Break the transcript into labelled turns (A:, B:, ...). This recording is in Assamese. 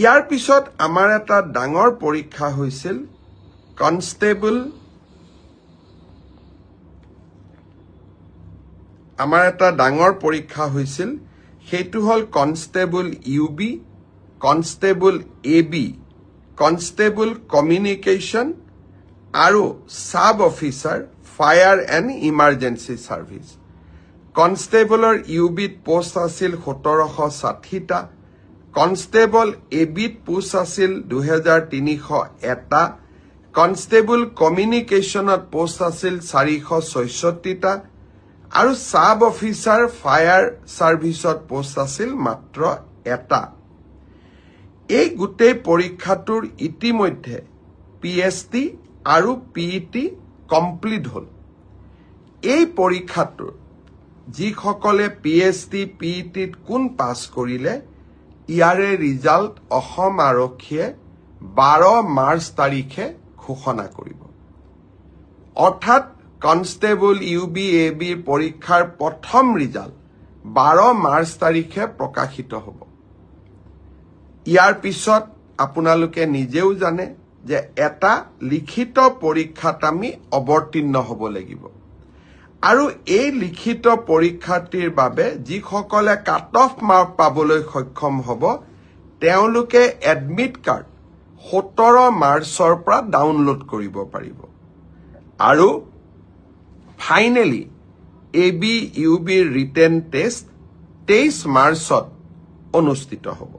A: ইয়াৰ পিছত আমাৰ এটা ডাঙৰ পৰীক্ষা হৈছিল কনষ্টেবল সেইটো হল constable UB constable AB constable communication আৰু sub officer fire and emergency service কনষ্টেবলৰ ইউবিত পোষ্ট আছিল 1760টা কনষ্টেবল এবিত পোষ্ট আছিল 2301টা কনষ্টেবল কমিউনিকেশ্যনত পোষ্ট আছিল 466টা আৰু সাব অফিচাৰ ফায়াৰ সাৰ্ভিসত পোষ্ট আছিল মাত্ৰ এটা এই গোটেই পৰীক্ষাটোৰ ইতিমধ্যে পিএছটি আৰু পিইটি কমপ্লিট হল এই পৰীক্ষাটোৰ যিসকলে পিএছটি পিইটিত কোন পাছ কৰিলে ইয়াৰে ৰিজাল্ট অসম আৰক্ষীয়ে 12 মাৰ্চ তাৰিখে ঘোষণা কৰিব অৰ্থাৎ কনষ্টেবল ইউবি এবিৰ পৰীক্ষাৰ প্ৰথম ৰিজাল্ট 12 মাৰ্চ তাৰিখে প্ৰকাশিত হ'ব ইয়াৰ পিছত আপোনালোকে নিজেও জানে যে এটা লিখিত পৰীক্ষাত আমি অৱতীৰ্ণ হ'ব লাগিব আৰু এই লিখিত পৰীক্ষাটিৰ বাবে যিসকলে কাট অফ মাৰ্ক পাবলৈ সক্ষম হ'ব তেওঁলোকে এডমিট কাৰ্ড 17 মাৰ্চৰ পৰা ডাউনলোড কৰিব পাৰিব আৰু ফাইনেলি এবি ইউবিৰ ৰিটেন টেষ্ট 23 মাৰ্চত অনুষ্ঠিত হ'ব